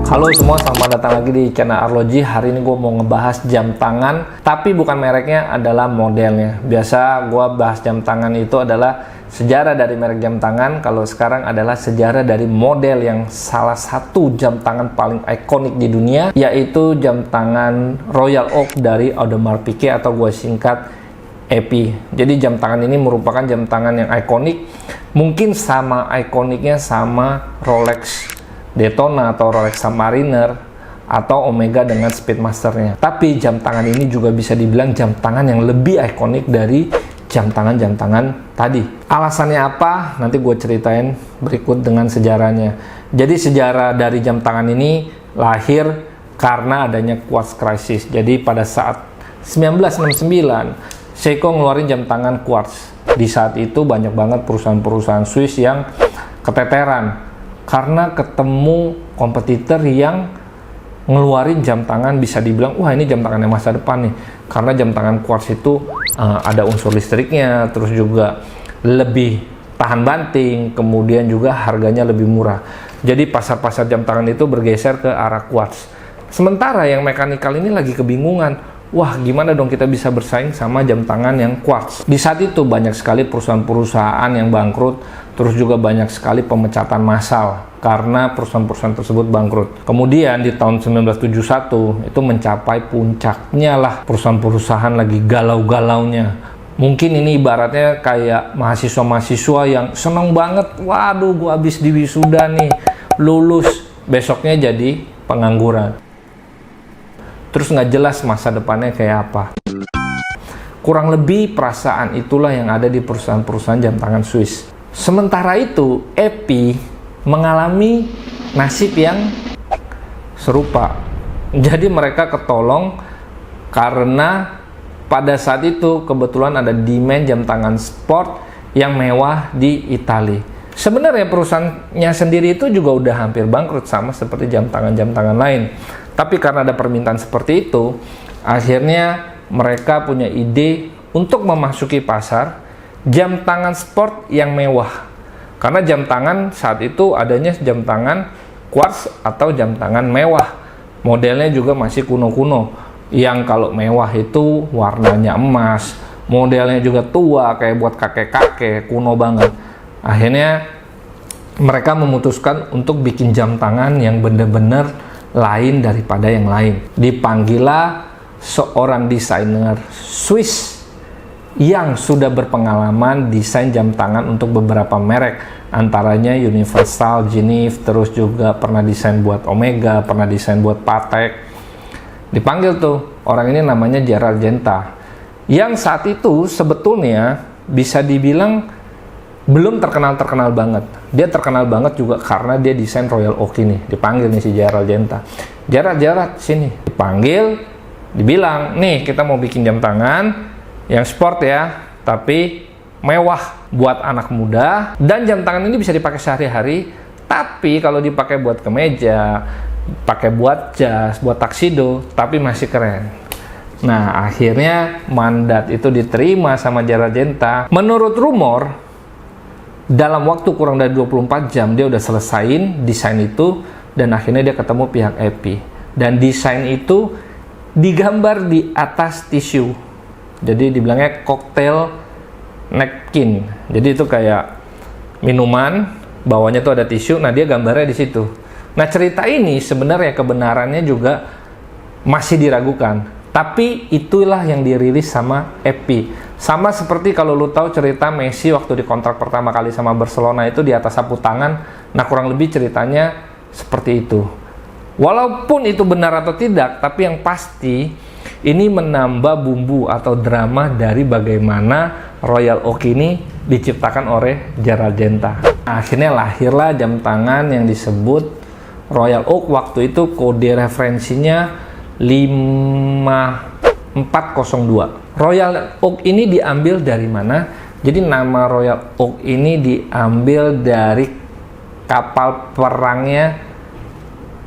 Halo semua, selamat datang lagi di channel Arloji. Hari ini gue mau ngebahas jam tangan, tapi bukan mereknya, adalah modelnya. Biasa gue bahas jam tangan itu adalah sejarah dari merek jam tangan. Kalau sekarang adalah sejarah dari model yang salah satu jam tangan paling ikonik di dunia, yaitu jam tangan Royal Oak dari Audemars Piguet atau gue singkat EP. Jadi jam tangan ini merupakan jam tangan yang ikonik, mungkin sama ikoniknya sama Rolex Daytona atau Rolex Submariner atau Omega dengan Speedmasternya. Tapi jam tangan ini juga bisa dibilang jam tangan yang lebih ikonik dari jam tangan tadi. Alasannya apa? Nanti gue ceritain berikut dengan sejarahnya. Jadi sejarah dari jam tangan ini lahir karena adanya quartz crisis. Jadi pada saat 1969 Seiko ngeluarin jam tangan quartz. Di saat itu banyak banget perusahaan-perusahaan Swiss yang keteteran karena ketemu kompetitor yang ngeluarin jam tangan bisa dibilang, wah ini jam tangan yang masa depan nih. Karena jam tangan quartz itu ada unsur listriknya, terus juga lebih tahan banting, kemudian juga harganya lebih murah. Jadi pasar-pasar jam tangan itu bergeser ke arah quartz. Sementara yang mekanikal ini lagi kebingungan, wah gimana dong kita bisa bersaing sama jam tangan yang quartz. Di saat itu banyak sekali perusahaan-perusahaan yang bangkrut, terus juga banyak sekali pemecatan massal karena perusahaan-perusahaan tersebut bangkrut. Kemudian di tahun 1971 itu mencapai puncaknya lah, perusahaan-perusahaan lagi galau-galaunya. Mungkin ini ibaratnya kayak mahasiswa-mahasiswa yang seneng banget, waduh gua habis di wisuda nih, lulus, besoknya jadi pengangguran. Terus nggak jelas masa depannya kayak apa. Kurang lebih perasaan itulah yang ada di perusahaan-perusahaan jam tangan Swiss. Sementara itu, EP mengalami nasib yang serupa. Jadi mereka ketolong karena pada saat itu kebetulan ada demand jam tangan sport yang mewah di Italia. Sebenarnya perusahaannya sendiri itu juga udah hampir bangkrut sama seperti jam tangan lain. Tapi karena ada permintaan seperti itu, akhirnya mereka punya ide untuk memasuki pasar jam tangan sport yang mewah. Karena jam tangan saat itu adanya jam tangan quartz atau jam tangan mewah. Modelnya juga masih kuno-kuno. Yang kalau mewah itu warnanya emas, modelnya juga tua kayak buat kakek-kakek, kuno banget. Akhirnya mereka memutuskan untuk bikin jam tangan yang bener-bener lain daripada yang lain. Dipanggillah seorang desainer Swiss yang sudah berpengalaman desain jam tangan untuk beberapa merek, antaranya Universal, Genève, terus juga pernah desain buat Omega, pernah desain buat Patek. Dipanggil tuh orang ini namanya Gerald Genta, yang saat itu sebetulnya bisa dibilang belum terkenal banget. Dia terkenal banget juga karena dia desain Royal Oak ini. Dipanggil nih si Gerald Genta. Gerald sini. Dipanggil, dibilang, nih kita mau bikin jam tangan yang sport ya, tapi mewah buat anak muda. Dan jam tangan ini bisa dipakai sehari-hari, tapi kalau dipakai buat kemeja, pakai buat jas, buat taksido, tapi masih keren. Nah, akhirnya mandat itu diterima sama Gerald Genta. Menurut rumor, dalam waktu kurang dari 24 jam dia udah selesain desain itu, dan akhirnya dia ketemu pihak EP. Dan desain itu digambar di atas tisu. Jadi dibilangnya cocktail napkin. Jadi itu kayak minuman, bawahnya tuh ada tisu, nah dia gambarnya di situ. Nah cerita ini sebenarnya kebenarannya juga masih diragukan. Tapi itulah yang dirilis sama EP. Sama seperti kalau lu tahu cerita Messi waktu dikontrak pertama kali sama Barcelona itu di atas sapu tangan. Nah kurang lebih ceritanya seperti itu. Walaupun itu benar atau tidak, tapi yang pasti ini menambah bumbu atau drama dari bagaimana Royal Oak ini diciptakan oleh Gerald Genta. Nah, akhirnya lahirlah jam tangan yang disebut Royal Oak. Waktu itu kode referensinya 5402. Royal Oak ini diambil dari mana? Jadi nama Royal Oak ini diambil dari kapal perangnya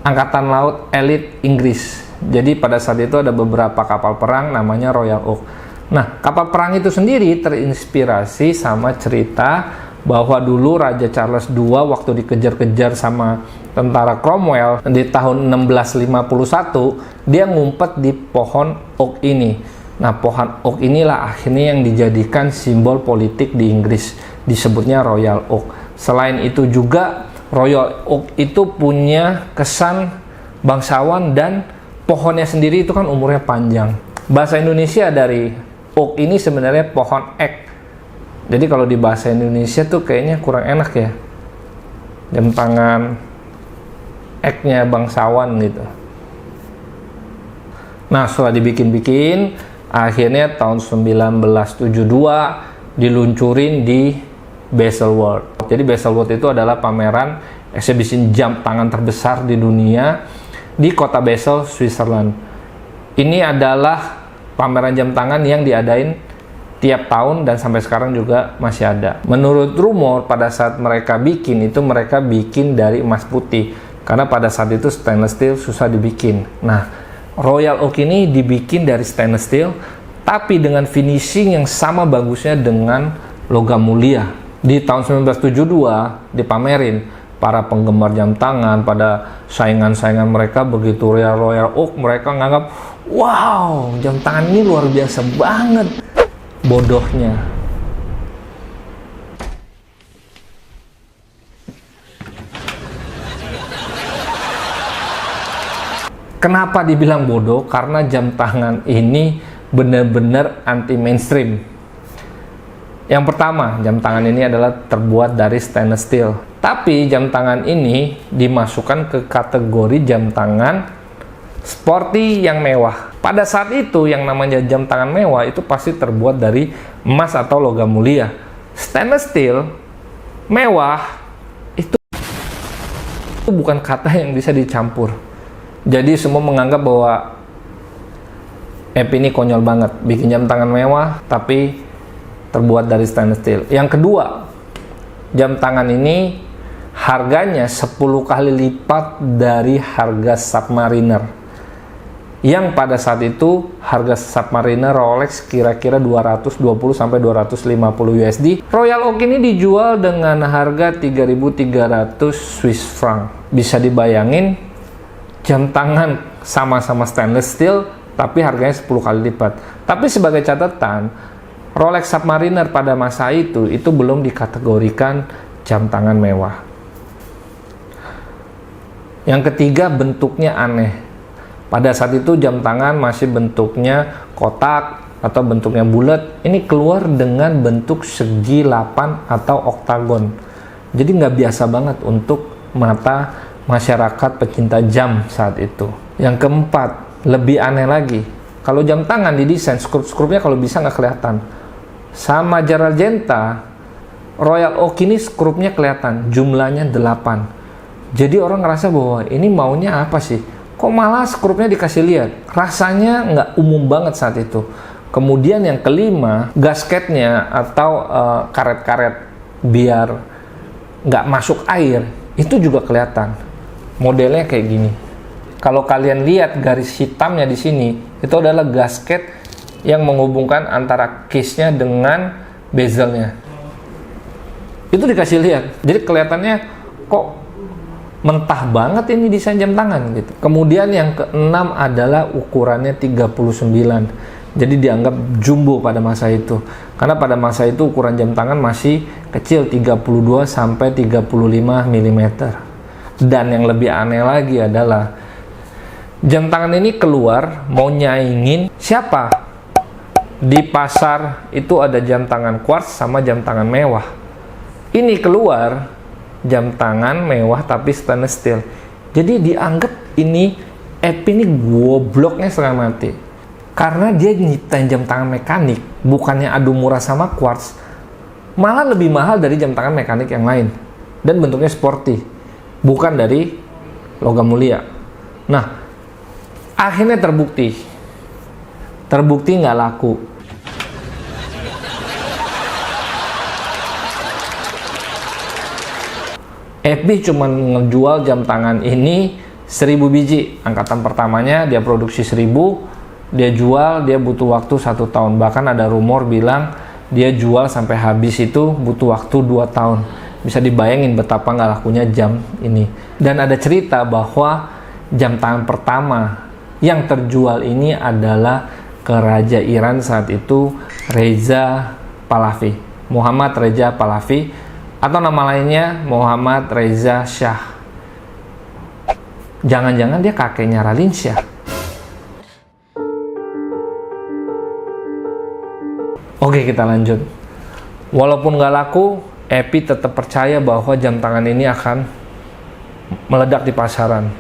Angkatan Laut Elit Inggris. Jadi pada saat itu ada beberapa kapal perang namanya Royal Oak. Nah, kapal perang itu sendiri terinspirasi sama cerita bahwa dulu Raja Charles II waktu dikejar-kejar sama tentara Cromwell di tahun 1651, dia ngumpet di pohon oak ini. Nah, pohon oak inilah akhirnya yang dijadikan simbol politik di Inggris, disebutnya Royal Oak. Selain itu juga Royal Oak itu punya kesan bangsawan, dan pohonnya sendiri itu kan umurnya panjang. Bahasa Indonesia dari oak ini sebenarnya pohon ek. Jadi kalau di bahasa Indonesia tuh kayaknya kurang enak ya, jam tangan eknya bangsawan gitu. Nah, setelah dibikin-bikin, akhirnya tahun 1972 diluncurin di Baselworld. Jadi Baselworld itu adalah pameran eksibisi jam tangan terbesar di dunia di kota Basel, Switzerland. Ini adalah pameran jam tangan yang diadain tiap tahun dan sampai sekarang juga masih ada. Menurut rumor, pada saat mereka bikin dari emas putih, karena pada saat itu stainless steel susah dibikin. Nah, Royal Oak ini dibikin dari stainless steel, tapi dengan finishing yang sama bagusnya dengan logam mulia. Di tahun 1972 dipamerin, para penggemar jam tangan, pada saingan-saingan mereka begitu Royal Oak, mereka nganggap, wow, jam tangan ini luar biasa banget. Bodohnya. Kenapa dibilang bodoh? Karena jam tangan ini benar-benar anti mainstream. Yang pertama, jam tangan ini adalah terbuat dari stainless steel. Tapi jam tangan ini dimasukkan ke kategori jam tangan sporty yang mewah. Pada saat itu yang namanya jam tangan mewah itu pasti terbuat dari emas atau logam mulia. Stainless steel mewah itu bukan kata yang bisa dicampur. Jadi semua menganggap bahwa ini konyol banget, bikin jam tangan mewah tapi terbuat dari stainless steel. Yang kedua, jam tangan ini harganya 10 kali lipat dari harga Submariner. Yang pada saat itu harga Submariner Rolex kira-kira 220 sampai 250 USD. Royal Oak ini dijual dengan harga 3.300 Swiss franc. Bisa dibayangin, jam tangan sama-sama stainless steel tapi harganya 10 kali lipat. Tapi sebagai catatan, Rolex Submariner pada masa itu belum dikategorikan jam tangan mewah. Yang ketiga, bentuknya aneh. Pada saat itu jam tangan masih bentuknya kotak atau bentuknya bulat. Ini keluar dengan bentuk segi 8 atau oktagon. Jadi nggak biasa banget untuk mata masyarakat pecinta jam saat itu. Yang keempat, lebih aneh lagi. Kalau jam tangan didesain, skrup-skrupnya kalau bisa nggak kelihatan. Sama Gerald Genta, Royal Oak ini skrupnya kelihatan, jumlahnya 8. Jadi orang ngerasa bahwa ini maunya apa sih? Kok malah skrupnya dikasih lihat? Rasanya nggak umum banget saat itu. Kemudian yang kelima, gasketnya atau karet-karet biar nggak masuk air, itu juga kelihatan. Modelnya kayak gini. Kalau kalian lihat garis hitamnya di sini, itu adalah gasket yang menghubungkan antara case-nya dengan bezelnya. Itu dikasih lihat. Jadi kelihatannya kok mentah banget ini desain jam tangan gitu. Kemudian yang keenam adalah ukurannya 39. Jadi dianggap jumbo pada masa itu. Karena pada masa itu ukuran jam tangan masih kecil, 32 sampai 35 mm. Dan yang lebih aneh lagi adalah jam tangan ini keluar mau nyaingin siapa? Di pasar itu ada jam tangan quartz sama jam tangan mewah. Ini keluar jam tangan mewah tapi stainless steel. Jadi dianggap ini ini gobloknya setengah mati. Karena dia nyiptain jam tangan mekanik, bukannya adu murah sama quartz, malah lebih mahal dari jam tangan mekanik yang lain. Dan bentuknya sporty, bukan dari logam mulia. Nah, akhirnya terbukti nggak laku. FB cuma ngejual jam tangan ini 1000 biji. Angkatan pertamanya dia produksi 1000, dia jual, dia butuh waktu 1 tahun. Bahkan ada rumor bilang dia jual sampai habis itu butuh waktu 2 tahun. Bisa dibayangin betapa nggak lakunya jam ini. Dan ada cerita bahwa jam tangan pertama yang terjual ini adalah ke Raja Iran saat itu, Reza Pahlavi, Muhammad Reza Pahlavi, atau nama lainnya Muhammad Reza Shah. Jangan-jangan dia kakeknya Raline Shah. Oke, kita lanjut. Walaupun nggak laku, Epi tetap percaya bahwa jam tangan ini akan meledak di pasaran.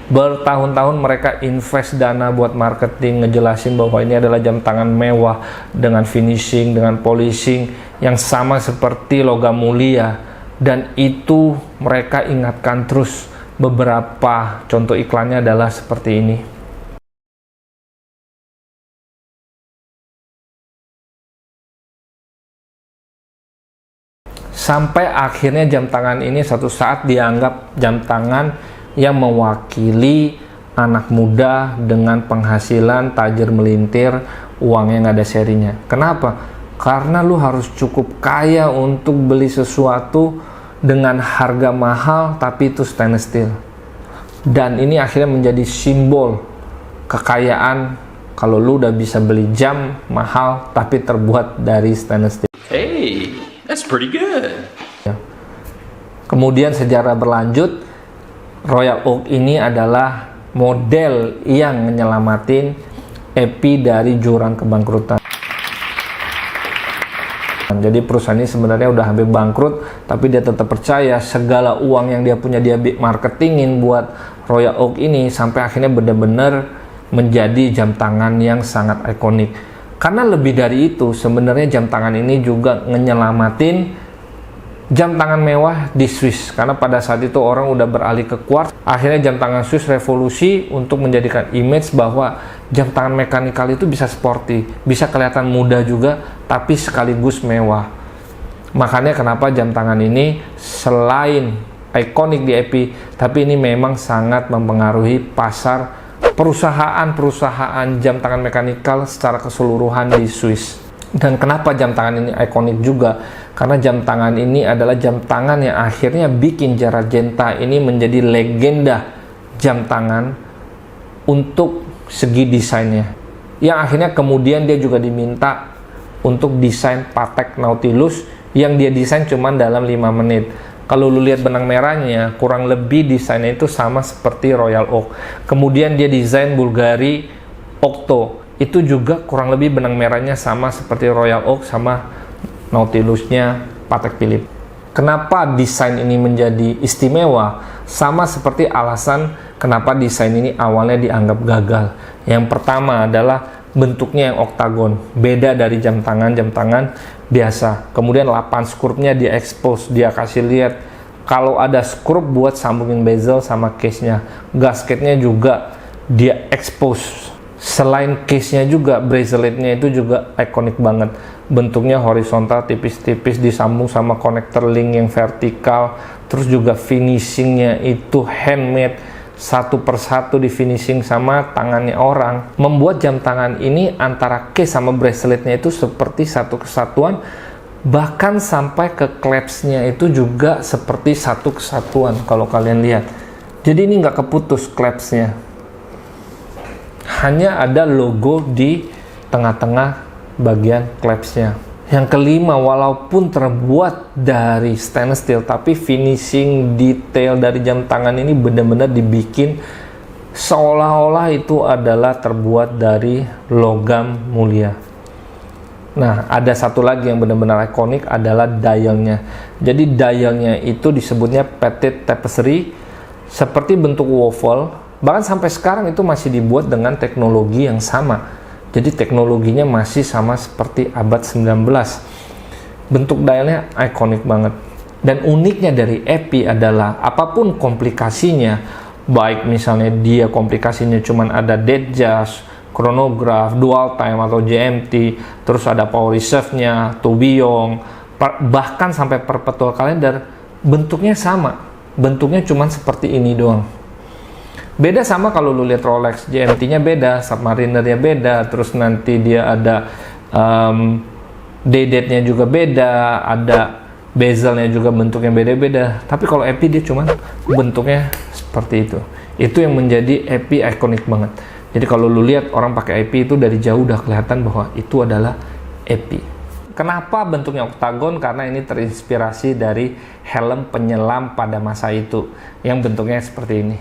Bertahun-tahun mereka invest dana buat marketing, ngejelasin bahwa ini adalah jam tangan mewah dengan finishing, dengan polishing yang sama seperti logam mulia. Dan itu mereka ingatkan terus. Beberapa contoh iklannya adalah seperti ini. Sampai akhirnya jam tangan ini suatu saat dianggap jam tangan yang mewakili anak muda dengan penghasilan tajir melintir, uangnya nggak ada serinya. Kenapa? Karena lu harus cukup kaya untuk beli sesuatu dengan harga mahal tapi itu stainless steel. Dan ini akhirnya menjadi simbol kekayaan kalau lu udah bisa beli jam mahal tapi terbuat dari stainless steel. Hey, that's pretty good. Kemudian sejarah berlanjut, Royal Oak ini adalah model yang menyelamatin Epi dari jurang kebangkrutan. Jadi perusahaan ini sebenarnya udah hampir bangkrut, tapi dia tetap percaya segala uang yang dia punya dia marketingin buat Royal Oak ini sampai akhirnya benar-benar menjadi jam tangan yang sangat ikonik. Karena lebih dari itu, sebenarnya jam tangan ini juga menyelamatin jam tangan mewah di Swiss, karena pada saat itu orang udah beralih ke quartz. Akhirnya jam tangan Swiss revolusi untuk menjadikan image bahwa jam tangan mekanikal itu bisa sporty, bisa kelihatan mudah juga, tapi sekaligus mewah. Makanya kenapa jam tangan ini selain ikonik di Epi, tapi ini memang sangat mempengaruhi pasar perusahaan jam tangan mekanikal secara keseluruhan di Swiss. Dan kenapa jam tangan ini ikonik juga? Karena jam tangan ini adalah jam tangan yang akhirnya bikin Jaragenta ini menjadi legenda jam tangan untuk segi desainnya. Yang akhirnya kemudian dia juga diminta untuk desain Patek Nautilus yang dia desain cuma dalam 5 menit. Kalau lu lihat benang merahnya, kurang lebih desainnya itu sama seperti Royal Oak. Kemudian dia desain Bulgari Octo. Itu juga kurang lebih benang merahnya sama seperti Royal Oak sama Nautilusnya Patek Philippe. Kenapa desain ini menjadi istimewa? Sama seperti alasan kenapa desain ini awalnya dianggap gagal. Yang pertama adalah bentuknya yang oktagon, beda dari jam tangan biasa. Kemudian 8 skrupnya dia expose, dia kasih lihat kalau ada skrup buat sambungin bezel sama case-nya. Gasketnya juga dia expose. Selain case-nya juga, bracelet-nya itu juga ikonik banget. Bentuknya horizontal, tipis-tipis, disambung sama konektor link yang vertikal. Terus juga finishing-nya itu handmade, satu persatu di finishing sama tangannya orang. Membuat jam tangan ini antara case sama bracelet-nya itu seperti satu kesatuan. Bahkan sampai ke clasp-nya itu juga seperti satu kesatuan kalau kalian lihat. Jadi ini nggak keputus clasp-nya. Hanya ada logo di tengah-tengah bagian clasp-nya. Yang kelima, walaupun terbuat dari stainless steel, tapi finishing detail dari jam tangan ini benar-benar dibikin seolah-olah itu adalah terbuat dari logam mulia. Nah, ada satu lagi yang benar-benar ikonik adalah dialnya. Jadi dialnya itu disebutnya petit tapestry, seperti bentuk waffle. Bahkan sampai sekarang itu masih dibuat dengan teknologi yang sama. Jadi teknologinya masih sama seperti abad 19. Bentuk dialnya ikonik banget. Dan uniknya dari Epi adalah apapun komplikasinya, baik misalnya dia komplikasinya cuma ada dead jazz, chronograph, dual time atau GMT, terus ada power reserve-nya, tourbillon, bahkan sampai perpetual calendar, bentuknya sama. Bentuknya cuma seperti ini doang. Beda sama kalau lu lihat Rolex, GMT-nya beda, Submariner-nya beda, terus nanti dia ada day-date-nya juga beda, ada bezelnya juga bentuknya beda-beda. Tapi kalau Epi dia cuman bentuknya seperti itu. Itu yang menjadi Epi ikonik banget. Jadi kalau lu lihat orang pakai Epi itu dari jauh udah kelihatan bahwa itu adalah Epi. Kenapa bentuknya oktagon? Karena ini terinspirasi dari helm penyelam pada masa itu yang bentuknya seperti ini.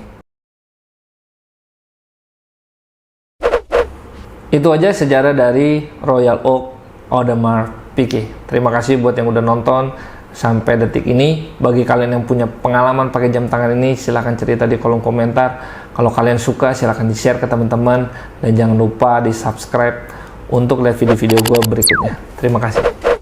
Itu aja sejarah dari Royal Oak Audemars Piguet. Terima kasih buat yang udah nonton sampai detik ini. Bagi kalian yang punya pengalaman pakai jam tangan ini, silahkan cerita di kolom komentar. Kalau kalian suka, silahkan di-share ke teman-teman. Dan jangan lupa di-subscribe untuk lihat video-video gue berikutnya. Terima kasih.